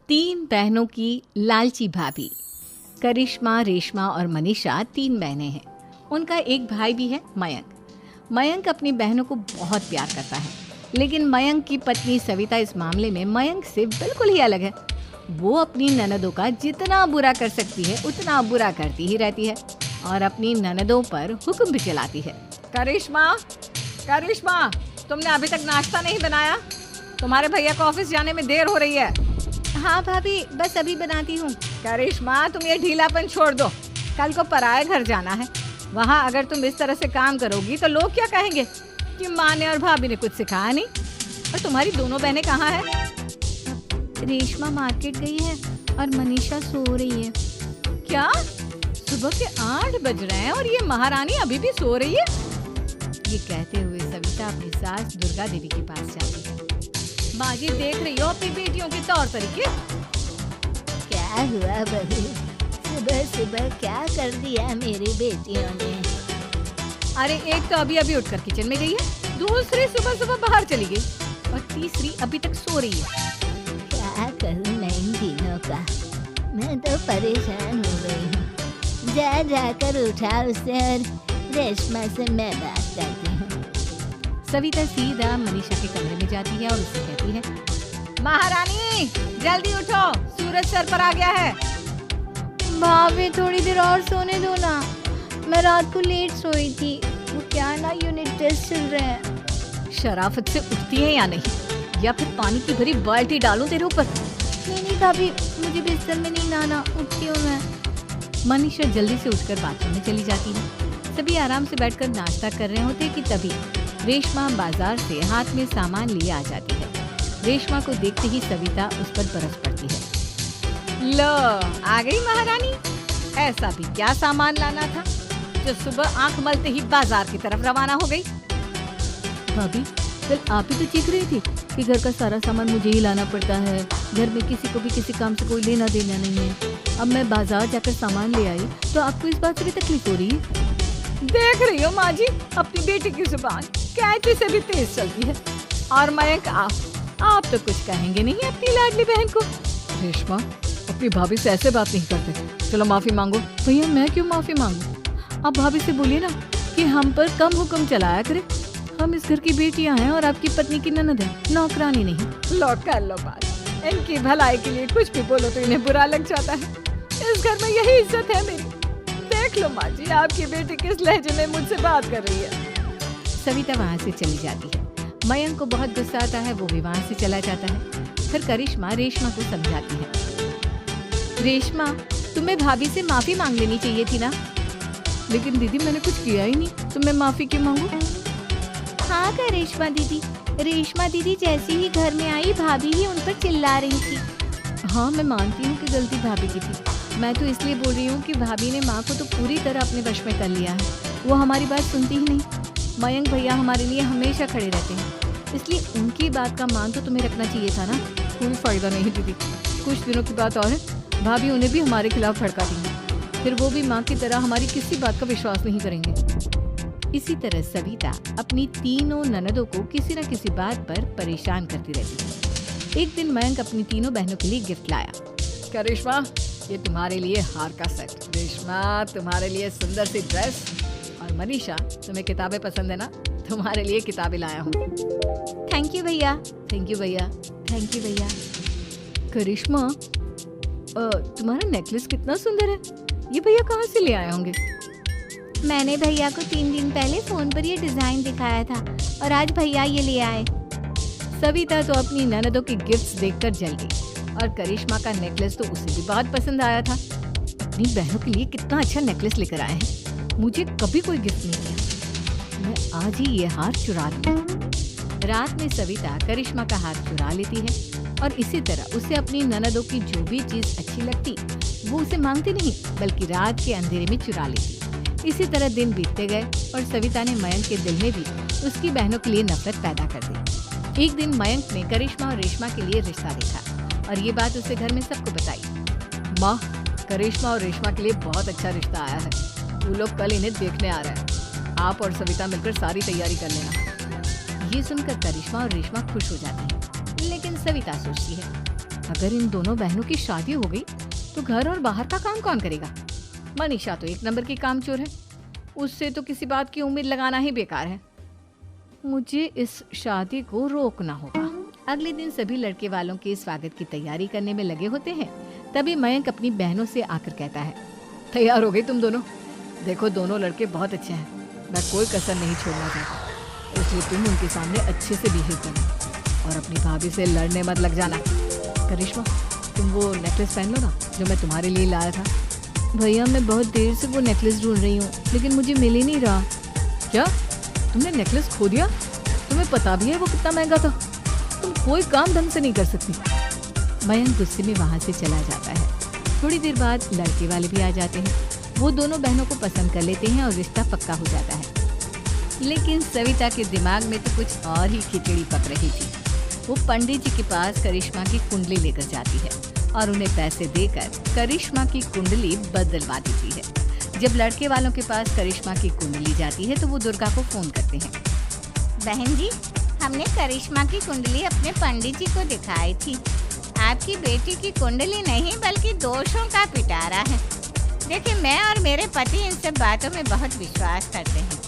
तीन बहनों की लालची भाभी। करिश्मा, रेशमा और मनीषा तीन बहनें हैं। उनका एक भाई भी है, मयंक। मयंक अपनी बहनों को बहुत प्यार करता है, लेकिन मयंक की पत्नी सविता इस मामले में मयंक से बिल्कुल ही अलग है। वो अपनी ननदों का जितना बुरा कर सकती है उतना बुरा करती ही रहती है और अपनी ननदों पर हुक्म भी चलाती है। करिश्मा, करिश्मा, तुमने अभी तक नाश्ता नहीं बनाया? तुम्हारे भैया को ऑफिस जाने में देर हो रही है। हाँ भाभी, बस अभी बनाती हूँ। करिश्मा, तुम ये ढीलापन छोड़ दो। कल को पराये घर जाना है। वहाँ अगर तुम इस तरह से काम करोगी तो लोग क्या कहेंगे कि माँ ने और भाभी ने कुछ सिखाया नहीं। और तुम्हारी दोनों बहनें कहाँ हैं? रेशमा मार्केट गई है और मनीषा सो रही है। क्या? सुबह के 8 बज रहे हैं और ये महारानी अभी भी सो रही है? ये कहते हुए सविता अपनी सास दुर्गा देवी के पास जाती है। माँ जी, देख रही हो अपनी बेटियों के तौर तरीके? क्या हुआ बहू? सुबह सुबह क्या कर दिया मेरी बेटियों ने? अरे एक तो अभी अभी उठकर किचन में गई है, दूसरी सुबह सुबह बाहर चली गई और तीसरी अभी तक सो रही है। क्या करूं मैं इन तीनों का? मैं तो परेशान हो गई हूँ। जा जाकर उठा उसे और रेशमा से मैं बात करती हूँ। सविता सीधा मनीषा के कमरे में जाती है और उससे कहती है, महारानी जल्दी उठो, सूरज सर पर आ गया है। भाभी थोड़ी देर और सोने दो ना, मैं रात को लेट सोई थी। वो क्या ना यूनिट टेस्ट चल रहे हैं। शराफत से उठती है या नहीं, या फिर पानी की भरी बाल्टी डालूं तेरे ऊपर? नहीं भाभी, मुझे बिस्तर में नहीं नहाना, उठती हूँ मैं। मनीषा जल्दी से उठकर बाथरूम में चली जाती है। सभी आराम से बैठकर नाश्ता कर रहे होते कि तभी रेशमा बाजार से हाथ में सामान लिए आ जाती है। रेशमा को देखते ही सविता उस पर बरस पड़ती है। लो, आ गई महारानी। ऐसा भी क्या सामान लाना था जो सुबह आंख मलते ही बाजार की तरफ रवाना हो गई? भाभी, कल आप ही तो चीख रही थी कि घर का सारा सामान मुझे ही लाना पड़ता है, घर में किसी को भी किसी काम से कोई लेना देना नहीं है। अब मैं बाजार जाकर सामान ले आई तो आपको इस बात से भी तकलीफ हो रही है? देख रही हो माँ जी, अपनी बेटी की जुबान कैंची से भी तेज चलती है। और मयंक, आप तो कुछ कहेंगे नहीं अपनी लाडली बहन को? रेशमा, अपनी भाभी से ऐसे बात नहीं करते। चलो माफी मांगो। भैया, मैं क्यों माफी मांगू? आप भाभी से बोलिए ना कि हम पर कम हुक्म चलाया करे। हम इस घर की बेटियां हैं और आपकी पत्नी की ननद है, नौकरानी नहीं। लो कर लो बात। इनकी भलाई के लिए कुछ भी बोलो तो इन्हें बुरा लग जाता है। इस घर में यही इज्जत है मेरी। देख लो माँ जी, आपकी बेटी किस लहजे में मुझसे बात कर रही है। सविता वहाँ से चली जाती है। मयंक को बहुत गुस्सा आता है, वो भी वहाँ से चला जाता है। फिर करिश्मा रेशमा को समझाती है। रेशमा, तुम्हें भाभी से माफी मांग लेनी चाहिए थी ना। लेकिन दीदी, मैंने कुछ किया ही नहीं तो मैं माफी क्यों मांगू? हाँ करिश्मा दीदी, रेशमा दीदी जैसे ही घर में आई भाभी ही उन पर चिल्ला रही थी। हाँ, मैं मानती हूँ कि गलती भाभी की थी। मैं तो इसलिए बोल रही हूँ कि भाभी ने माँ को तो पूरी तरह अपने वश में कर लिया है। वो हमारी बात सुनती ही नहीं। मयंक भैया हमारे लिए हमेशा खड़े रहते हैं, इसलिए उनकी बात का मान तो तुम्हें रखना चाहिए था ना। कोई फायदा नहीं दीदी, कुछ दिनों की बात और है, भाभी उन्हें भी हमारे खिलाफ भड़का देंगी। फिर वो भी माँ की तरह हमारी किसी बात का विश्वास नहीं करेंगे। इसी तरह सविता अपनी तीनों ननदों को किसी न किसी बात पर परेशान करती रहती है। एक दिन मयंक अपनी तीनों बहनों के लिए गिफ्ट लाया। करिश्मा, ये तुम्हारे लिए हार का सेट। रेशमा, तुम्हारे लिए सुंदर सी ड्रेस। और मनीषा, तुम्हें किताबें पसंद है ना, तुम्हारे लिए किताबें लाया हूँ। थैंक यू भैया। थैंक यू भैया। थैंक यू भैया। करिश्मा, तुम्हारा नेकलेस कितना सुंदर है। ये भैया कहाँ से ले आए होंगे? मैंने भैया को 3 दिन पहले फोन पर ये डिजाइन दिखाया था और आज भैया ये ले आए। सविता तो अपनी ननदों के गिफ्ट्स देखकर जल गई और करिश्मा का नेकलेस तो उसे भी बहुत पसंद आया था। अपनी बहनों के लिए कितना अच्छा नेकलेस लेकर आए हैं। मुझे कभी कोई गिफ्ट नहीं किया। मैं आज ही ये हार चुरा लूं। रात में सविता करिश्मा का हार चुरा लेती है और इसी तरह उसे अपनी ननदों की जो भी चीज अच्छी लगती वो उसे मांगती नहीं, बल्कि रात के अंधेरे में चुरा लेती। इसी तरह दिन बीतते गए और सविता ने मयंक के दिल में भी उसकी बहनों के लिए नफरत पैदा कर दी। एक दिन मयंक ने करिश्मा और रेशमा के लिए रिश्ता देखा और ये बात उसे घर में सबको बताई। माँ, करिश्मा और रेशमा के लिए बहुत अच्छा रिश्ता आया है। वो लोग कल इन्हें देखने आ रहे हैं। आप और सविता मिलकर सारी तैयारी कर लेना। ये सुनकर करिश्मा और रेशमा खुश हो जाती हैं, लेकिन सविता सोचती है, अगर इन दोनों बहनों की शादी हो गई तो घर और बाहर का काम कौन करेगा? मनीषा तो एक नंबर की कामचोर है, उससे तो किसी बात की उम्मीद लगाना ही बेकार है। मुझे इस शादी को रोकना होगा। अगले दिन सभी लड़के वालों के स्वागत की तैयारी करने में लगे होते हैं। तभी मयंक अपनी बहनों से आकर कहता है, तैयार हो गई तुम दोनों? देखो दोनों लड़के बहुत अच्छे हैं, मैं कोई कसर नहीं छोड़ना चाहता, इसलिए तुम उनके सामने अच्छे से बिहेव करना और अपनी भाभी से लड़ने मत लग जाना। करिश्मा, तुम वो नेकलेस पहन लो ना जो मैं तुम्हारे लिए लाया था। भैया मैं बहुत देर से वो नेकलेस ढूंढ रही हूँ, लेकिन मुझे मिल ही नहीं रहा। क्या तुमने नेकलेस खो दिया? तुम्हें पता भी है वो कितना महंगा था? तुम कोई काम ढंग से नहीं कर सकती। मयंक गुस्से में वहाँ से चला जाता है। थोड़ी देर बाद लड़के वाले भी आ जाते हैं। वो दोनों बहनों को पसंद कर लेते हैं और रिश्ता पक्का हो जाता है। लेकिन सविता के दिमाग में तो कुछ और ही खिचड़ी पक रही थी। वो पंडित जी के पास करिश्मा की कुंडली लेकर जाती है और उन्हें पैसे देकर करिश्मा की कुंडली बदलवा देती है। जब लड़के वालों के पास करिश्मा की कुंडली जाती है तो वो दुर्गा को फोन करते हैं। बहन जी, हमने करिश्मा की कुंडली अपने पंडित जी को दिखाई थी। आपकी बेटी की कुंडली नहीं बल्कि दोषों का पिटारा है। देखिए, मैं और मेरे पति इन सब बातों में बहुत विश्वास करते हैं,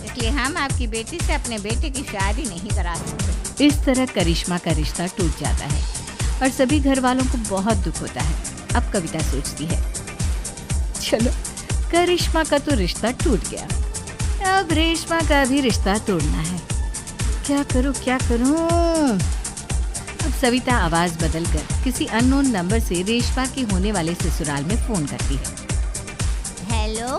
इसलिए हम आपकी बेटी से अपने बेटे की शादी नहीं करा सकते। इस तरह करिश्मा का रिश्ता टूट जाता है और सभी घर वालों को बहुत दुख होता है। अब कविता सोचती है, चलो करिश्मा का तो रिश्ता टूट गया, अब रेशमा का भी रिश्ता तोड़ना है। क्या करूं? अब सविता आवाज बदलकर किसी अननोन नंबर से रेशमा के होने वाले ससुराल में फोन करती है। हेलो,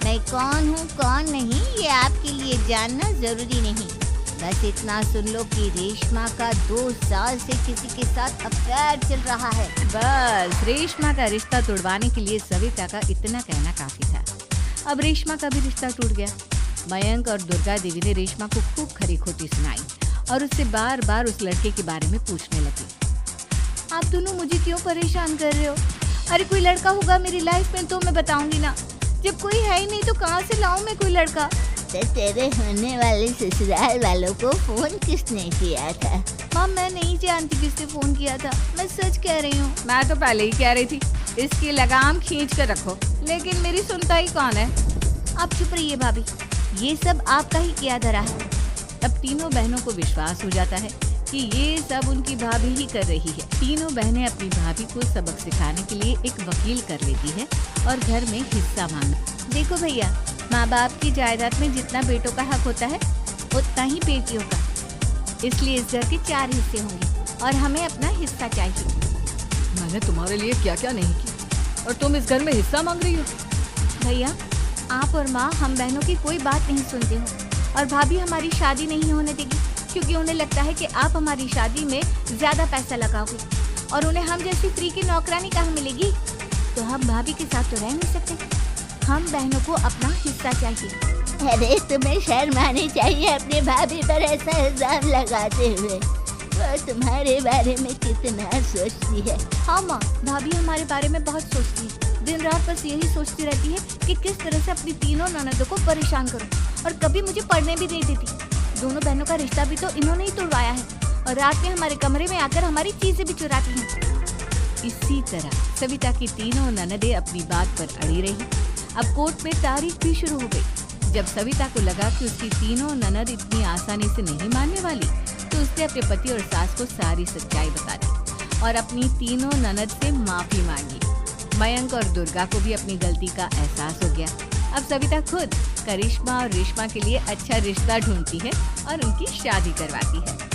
मैं कौन हूँ कौन नहीं ये आपके लिए जानना जरूरी नहीं। बस इतना सुन लो कि रेशमा का 2 साल से किसी के साथ अफेयर चल रहा है। बस रेशमा का रिश्ता तोड़वाने के लिए सविता का इतना कहना काफी था। अब रेशमा का भी रिश्ता टूट गया। मयंक और दुर्गा देवी ने रेशमा को खूब खरी खोटी सुनाई और उससे बार बार उस लड़के के बारे में पूछने लगी। आप दोनों मुझे क्यों परेशान कर रहे हो? अरे कोई लड़का होगा मेरी लाइफ में तो मैं बताऊंगी ना। जब कोई है ही नहीं तो कहाँ से लाऊं मैं कोई लड़का? तो तेरे होने वाले ससुराल वालों को फोन किसने किया था? माँ मैं नहीं जानती किसने फोन किया था, मैं सच कह रही हूँ। मैं तो पहले ही कह रही थी इसकी लगाम खींच कर रखो, लेकिन मेरी सुनता ही कौन है। आप चुप रहिए भाभी, ये सब आपका ही किया धरा है। अब तीनों बहनों को विश्वास हो जाता है कि ये सब उनकी भाभी ही कर रही है। तीनों बहनें अपनी भाभी को सबक सिखाने के लिए एक वकील कर लेती है और घर में हिस्सा मांग। देखो भैया, माँ बाप की जायदाद में जितना बेटों का हक होता है उतना ही बेटियों का, इसलिए इस घर के 4 हिस्से होंगे और हमें अपना हिस्सा चाहिए। मैंने तुम्हारे लिए क्या क्या नहीं किया और तुम इस घर में हिस्सा मांग रही हो? भैया, आप और माँ हम बहनों की कोई बात नहीं सुनते हो और भाभी हमारी शादी नहीं होने देगी क्योंकि उन्हें लगता है कि आप हमारी शादी में ज्यादा पैसा लगाओगे और उन्हें हम जैसी फ्री की नौकरानी कहाँ मिलेगी। तो हम भाभी के साथ तो रह नहीं सकते, हम बहनों को अपना हिस्सा चाहिए। अरे तुम्हें शर्म आनी चाहिए अपने भाभी पर ऐसा इल्जाम लगाते हुए। वो तुम्हारे बारे में कितना सोचती है। हाँ माँ, भाभी हमारे बारे में बहुत सोचती है। दिन रात बस यही सोचती रहती है कि किस तरह से अपनी तीनों ननदों को परेशान करूं और कभी मुझे पढ़ने भी नहीं देती। दोनों बहनों का रिश्ता भी तो इन्होंने ही तोड़वाया है और रात में हमारे कमरे में आकर हमारी चीजें भी चुराती हैं। इसी तरह सविता की तीनों ननदें अपनी बात पर अड़ी रही। अब कोर्ट में तारीख भी शुरू हो गई। जब सविता को लगा कि उसकी तीनों ननद इतनी आसानी से नहीं मानने वाली, तो उसने अपने पति और सास को सारी सच्चाई बता दी और अपनी तीनों ननद से माफी मांगी। मयंक और दुर्गा को भी अपनी गलती का एहसास हो गया। अब सविता खुद करिश्मा और रेशमा के लिए अच्छा रिश्ता ढूंढती है और उनकी शादी करवाती है।